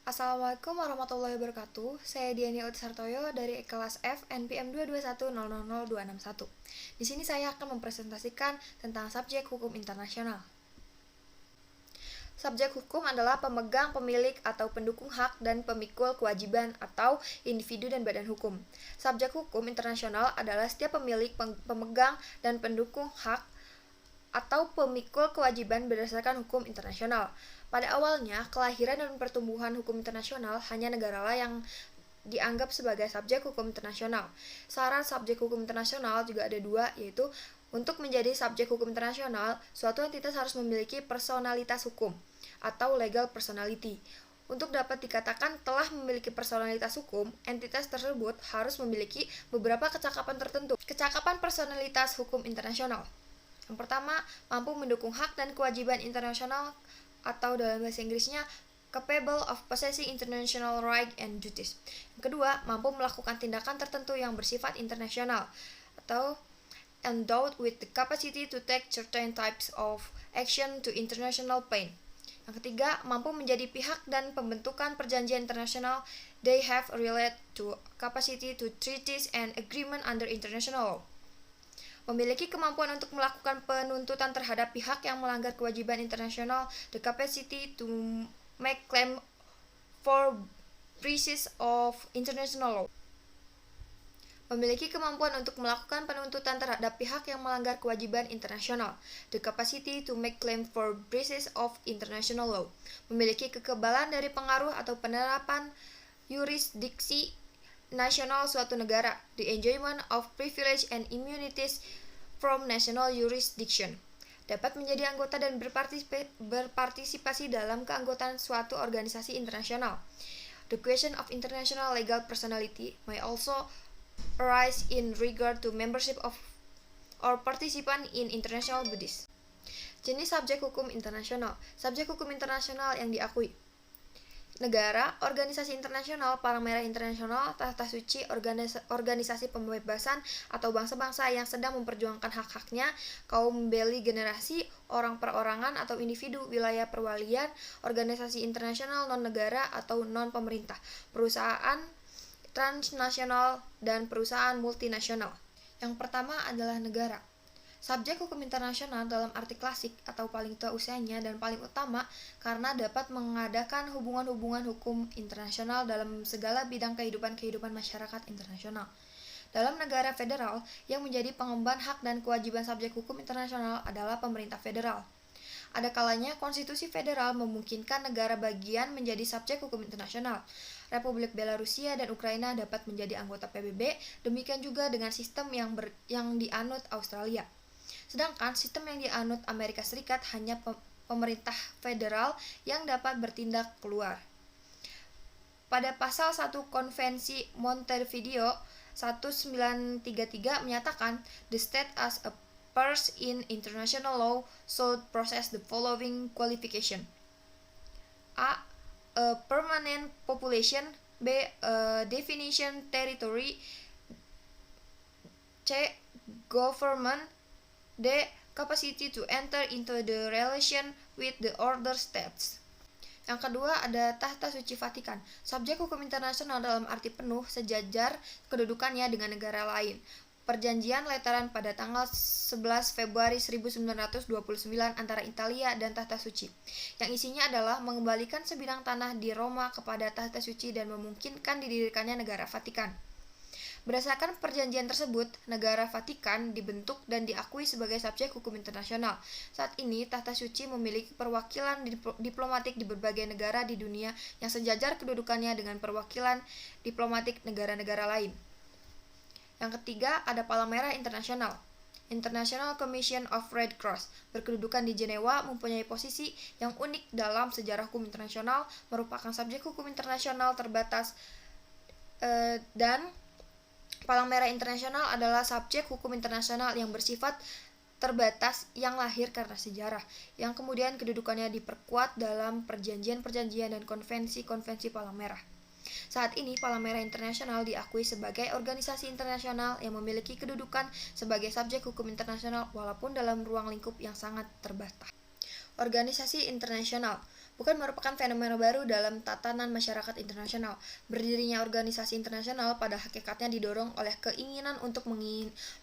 Assalamualaikum warahmatullahi wabarakatuh. Saya Diani Utsartoyo dari kelas F NPM 221000261. Di sini saya akan mempresentasikan tentang subjek hukum internasional. Subjek hukum adalah pemegang, pemilik, atau pendukung hak dan pemikul kewajiban atau individu dan badan hukum. Subjek hukum internasional adalah setiap pemilik, pemegang, dan pendukung hak atau pemikul kewajiban berdasarkan hukum internasional. Pada awalnya, kelahiran dan pertumbuhan hukum internasional hanya negaralah yang dianggap sebagai subjek hukum internasional. Syarat subjek hukum internasional juga ada dua, yaitu untuk menjadi subjek hukum internasional, suatu entitas harus memiliki personalitas hukum atau legal personality. Untuk dapat dikatakan telah memiliki personalitas hukum, entitas tersebut harus memiliki beberapa kecakapan tertentu. Kecakapan personalitas hukum internasional. Yang pertama, mampu mendukung hak dan kewajiban internasional atau dalam bahasa Inggrisnya capable of possessing international right and duties. Yang kedua, mampu melakukan tindakan tertentu yang bersifat internasional atau endowed with the capacity to take certain types of action to international pain. Yang ketiga, mampu menjadi pihak dan pembentukan perjanjian internasional. They have related to capacity to treaties and agreement under international law. Memiliki kemampuan untuk melakukan penuntutan terhadap pihak yang melanggar kewajiban internasional, the capacity to make claim for breaches of international law. Memiliki kemampuan untuk melakukan penuntutan terhadap pihak yang melanggar kewajiban internasional, the capacity to make claim for breaches of international law. Memiliki kekebalan dari pengaruh atau penerapan yurisdiksi nasional suatu negara, the enjoyment of privilege and immunities from national jurisdiction. Dapat menjadi anggota dan berpartisipasi dalam keanggotaan suatu organisasi internasional. The question of international legal personality may also arise in regard to membership of or participant in international bodies. Jenis subjek hukum internasional. Subjek hukum internasional yang diakui: negara, organisasi internasional, Palang Merah Internasional, Tahta Suci, organisasi pembebasan atau bangsa-bangsa yang sedang memperjuangkan hak-haknya, kaum beli generasi, orang perorangan atau individu, wilayah perwalian, organisasi internasional non-negara atau non-pemerintah, perusahaan transnasional, dan perusahaan multinasional. Yang pertama adalah negara. Subjek hukum internasional dalam arti klasik atau paling tua usianya dan paling utama karena dapat mengadakan hubungan-hubungan hukum internasional dalam segala bidang kehidupan masyarakat internasional. Dalam negara federal, yang menjadi pengemban hak dan kewajiban subjek hukum internasional adalah pemerintah federal. Ada kalanya konstitusi federal memungkinkan negara bagian menjadi subjek hukum internasional. Republik Belarusia dan Ukraina dapat menjadi anggota PBB, demikian juga dengan sistem yang dianut Australia. Sedangkan sistem yang dianut Amerika Serikat hanya pemerintah federal yang dapat bertindak keluar. Pada pasal 1 Konvensi Montevideo 1933 menyatakan, the state as a party in international law should possess the following qualification: A. A permanent population. B. A definition territory. C. Government. D. Capacity to enter into the relation with the other states. Yang kedua ada Tahta Suci Vatikan. Subjek hukum internasional dalam arti penuh, sejajar kedudukannya dengan negara lain. Perjanjian Lateran pada tanggal 11 Februari 1929 antara Italia dan Tahta Suci, yang isinya adalah mengembalikan sebidang tanah di Roma kepada Tahta Suci dan memungkinkan didirikannya negara Vatikan. Berdasarkan perjanjian tersebut, negara Vatikan dibentuk dan diakui sebagai subjek hukum internasional. Saat ini, Tahta Suci memiliki perwakilan diplomatik di berbagai negara di dunia yang sejajar kedudukannya dengan perwakilan diplomatik negara-negara lain. Yang ketiga, ada Palang Merah Internasional. International Commission of Red Cross, berkedudukan di Jenewa, mempunyai posisi yang unik dalam sejarah hukum internasional, merupakan subjek hukum internasional terbatas, dan Palang Merah Internasional adalah subjek hukum internasional yang bersifat terbatas yang lahir karena sejarah, yang kemudian kedudukannya diperkuat dalam perjanjian-perjanjian dan konvensi-konvensi Palang Merah. Saat ini, Palang Merah Internasional diakui sebagai organisasi internasional yang memiliki kedudukan sebagai subjek hukum internasional walaupun dalam ruang lingkup yang sangat terbatas. Organisasi internasional. bukan merupakan fenomena baru dalam tatanan masyarakat internasional. Berdirinya organisasi internasional pada hakikatnya didorong oleh keinginan untuk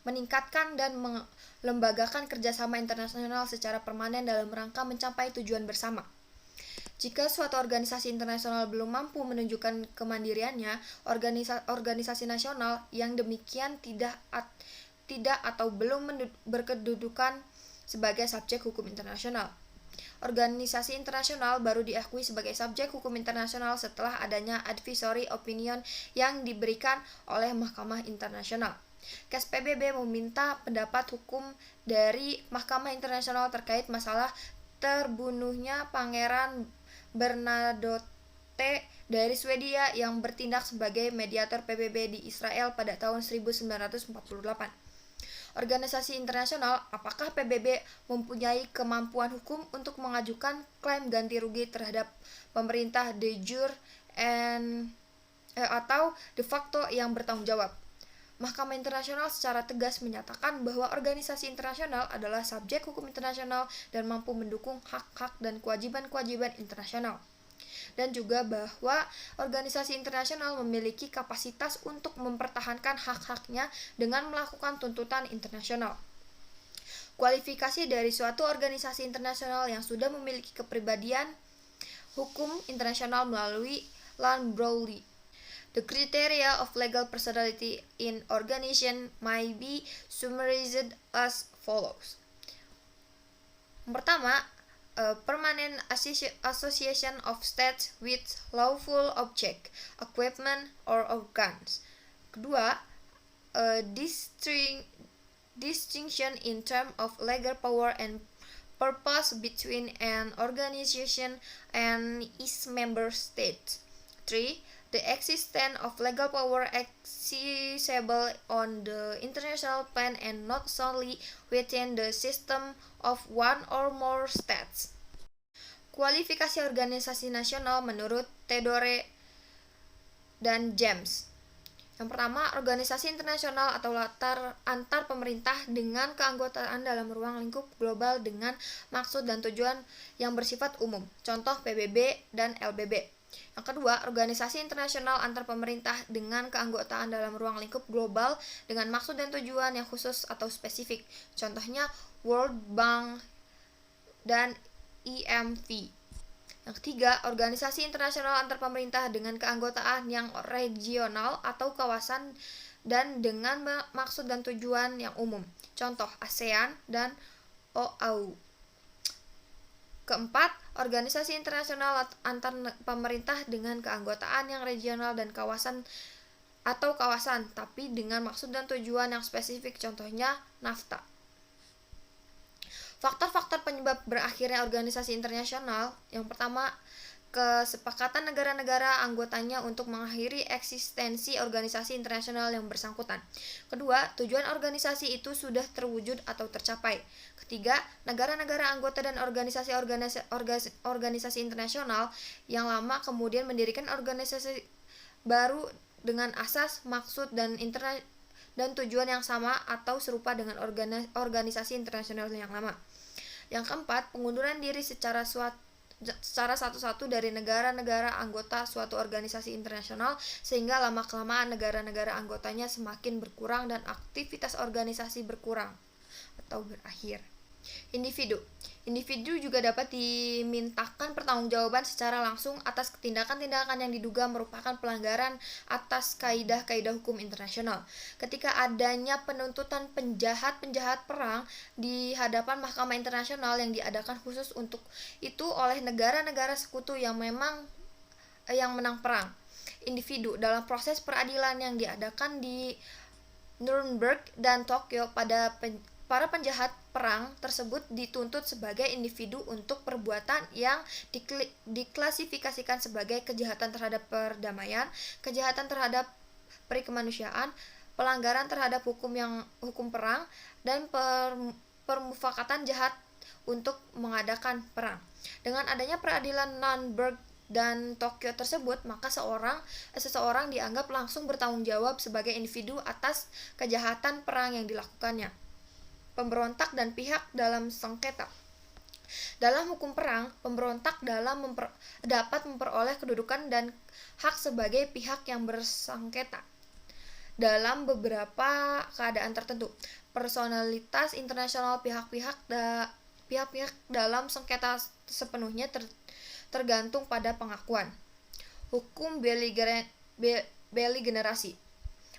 meningkatkan dan melembagakan kerjasama internasional secara permanen dalam rangka mencapai tujuan bersama. Jika suatu organisasi internasional belum mampu menunjukkan kemandiriannya, organisasi nasional yang demikian tidak atau belum berkedudukan sebagai subjek hukum internasional. Organisasi internasional baru diakui sebagai subjek hukum internasional setelah adanya advisory opinion yang diberikan oleh Mahkamah Internasional. Kes PBB meminta pendapat hukum dari Mahkamah Internasional terkait masalah terbunuhnya Pangeran Bernadotte dari Swedia yang bertindak sebagai mediator PBB di Israel pada tahun 1948. Organisasi internasional, apakah PBB mempunyai kemampuan hukum untuk mengajukan klaim ganti rugi terhadap pemerintah de jure atau de facto yang bertanggung jawab? Mahkamah Internasional secara tegas menyatakan bahwa organisasi internasional adalah subjek hukum internasional dan mampu mendukung hak-hak dan kewajiban-kewajiban internasional. Dan juga bahwa organisasi internasional memiliki kapasitas untuk mempertahankan hak-haknya dengan melakukan tuntutan internasional. Kualifikasi dari suatu organisasi internasional yang sudah memiliki kepribadian hukum internasional melalui Land-Browley. The criteria of legal personality in organization may be summarized as follows. Pertama, a permanent association of states with lawful object, equipment, or organs. Kedua, a distinction in terms of legal power and purpose between an organization and its member states. 3. The existence of legal power accessible on the international plan and not solely within the system of one or more states. Kualifikasi organisasi nasional menurut Theodore dan James. Yang pertama, organisasi internasional atau latar antar pemerintah dengan keanggotaan dalam ruang lingkup global dengan maksud dan tujuan yang bersifat umum. Contoh PBB dan LBB. Yang kedua, organisasi internasional antar pemerintah dengan keanggotaan dalam ruang lingkup global dengan maksud dan tujuan yang khusus atau spesifik. Contohnya World Bank dan IMF. Yang ketiga, organisasi internasional antar pemerintah dengan keanggotaan yang regional atau kawasan dan dengan maksud dan tujuan yang umum. Contoh ASEAN dan OAU. Keempat, organisasi internasional antar pemerintah dengan keanggotaan yang regional dan kawasan tapi dengan maksud dan tujuan yang spesifik, contohnya NAFTA. Faktor-faktor penyebab berakhirnya organisasi internasional, yang pertama, kesepakatan negara-negara anggotanya untuk mengakhiri eksistensi organisasi internasional yang bersangkutan. Kedua, tujuan organisasi itu sudah terwujud atau tercapai. Ketiga, negara-negara anggota dan organisasi internasional yang lama kemudian mendirikan organisasi baru dengan asas, maksud, dan tujuan yang sama atau serupa dengan organisasi internasional yang lama. Yang keempat, pengunduran diri secara satu-satu dari negara-negara anggota suatu organisasi internasional sehingga lama-kelamaan negara-negara anggotanya semakin berkurang dan aktivitas organisasi berkurang atau berakhir. Individu juga dapat dimintakan pertanggungjawaban secara langsung atas tindakan-tindakan yang diduga merupakan pelanggaran atas kaidah-kaidah hukum internasional. Ketika adanya penuntutan penjahat-penjahat perang di hadapan Mahkamah Internasional yang diadakan khusus untuk itu oleh negara-negara sekutu yang menang perang. Individu dalam proses peradilan yang diadakan di Nuremberg dan Tokyo para penjahat perang tersebut dituntut sebagai individu untuk perbuatan yang diklasifikasikan sebagai kejahatan terhadap perdamaian, kejahatan terhadap perikemanusiaan, pelanggaran terhadap hukum perang, dan permufakatan jahat untuk mengadakan perang. Dengan adanya peradilan Nuremberg dan Tokyo tersebut, maka seseorang dianggap langsung bertanggung jawab sebagai individu atas kejahatan perang yang dilakukannya. Pemberontak dan pihak dalam sengketa. Dalam hukum perang, pemberontak dapat memperoleh kedudukan dan hak sebagai pihak yang bersengketa. Dalam beberapa keadaan tertentu, personalitas internasional pihak-pihak dalam sengketa sepenuhnya tergantung pada pengakuan. Hukum beligerasi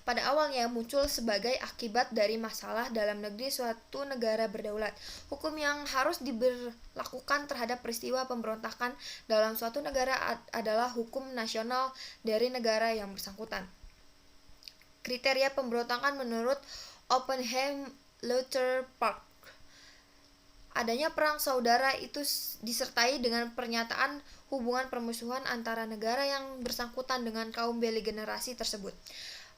pada awalnya muncul sebagai akibat dari masalah dalam negeri suatu negara berdaulat. Hukum yang harus diberlakukan terhadap peristiwa pemberontakan dalam suatu negara adalah hukum nasional dari negara yang bersangkutan. Kriteria pemberontakan menurut Oppenheim Luther Park. Adanya perang saudara itu disertai dengan pernyataan hubungan permusuhan antara negara yang bersangkutan dengan kaum beligerasi tersebut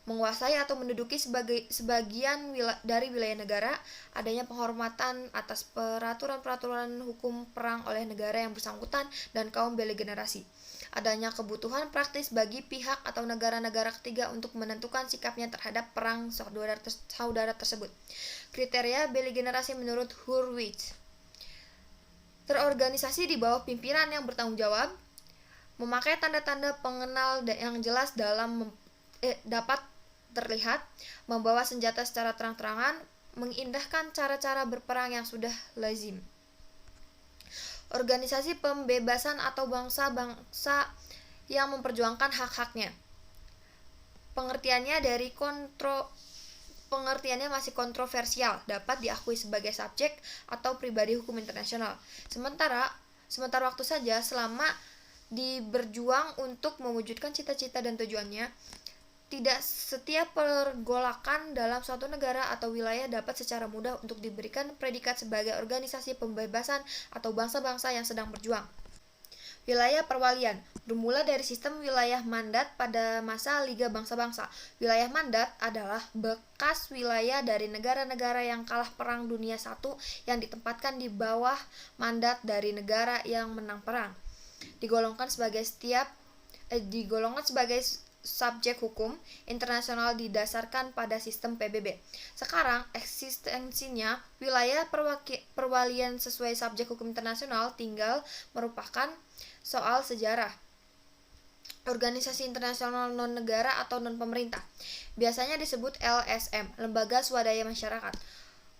menguasai atau menduduki sebagian dari wilayah negara, adanya penghormatan atas peraturan-peraturan hukum perang oleh negara yang bersangkutan dan kaum beligerasi, adanya kebutuhan praktis bagi pihak atau negara-negara ketiga untuk menentukan sikapnya terhadap perang saudara tersebut. Kriteria beligerasi menurut Hurwitz: terorganisasi di bawah pimpinan yang bertanggung jawab, memakai tanda-tanda pengenal yang jelas dapat terlihat, membawa senjata secara terang-terangan, mengindahkan cara-cara berperang yang sudah lazim. Organisasi pembebasan atau bangsa-bangsa yang memperjuangkan hak-haknya. Pengertiannya masih kontroversial, dapat diakui sebagai subjek atau pribadi hukum internasional. Sementara waktu saja selama berjuang untuk mewujudkan cita-cita dan tujuannya. Tidak setiap pergolakan dalam suatu negara atau wilayah dapat secara mudah untuk diberikan predikat sebagai organisasi pembebasan atau bangsa-bangsa yang sedang berjuang. Wilayah perwalian bermula dari sistem wilayah mandat pada masa Liga Bangsa-Bangsa. Wilayah mandat adalah bekas wilayah dari negara-negara yang kalah Perang Dunia I yang ditempatkan di bawah mandat dari negara yang menang perang. Digolongkan sebagai subjek hukum internasional didasarkan pada sistem PBB. Sekarang, eksistensinya wilayah perwalian sesuai subjek hukum internasional tinggal merupakan soal sejarah. Organisasi internasional non-negara atau non-pemerintah, biasanya disebut LSM, Lembaga Swadaya Masyarakat.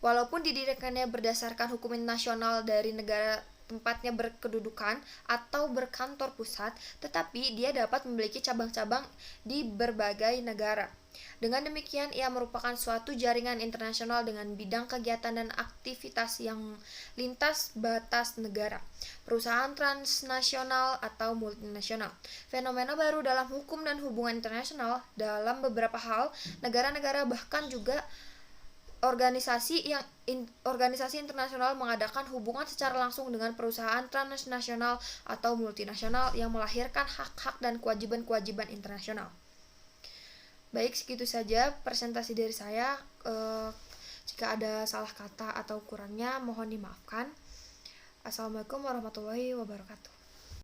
Walaupun didirikannya berdasarkan hukum nasional dari negara tempatnya berkedudukan atau berkantor pusat, tetapi dia dapat memiliki cabang-cabang di berbagai negara. Dengan demikian, ia merupakan suatu jaringan internasional dengan bidang kegiatan dan aktivitas yang lintas batas negara, perusahaan transnasional atau multinasional. Fenomena baru dalam hukum dan hubungan internasional dalam beberapa hal, negara-negara bahkan juga organisasi internasional mengadakan hubungan secara langsung dengan perusahaan transnasional atau multinasional yang melahirkan hak-hak dan kewajiban-kewajiban internasional. Baik, segitu saja presentasi dari saya. Jika ada salah kata atau kurangnya mohon dimaafkan. Assalamualaikum warahmatullahi wabarakatuh.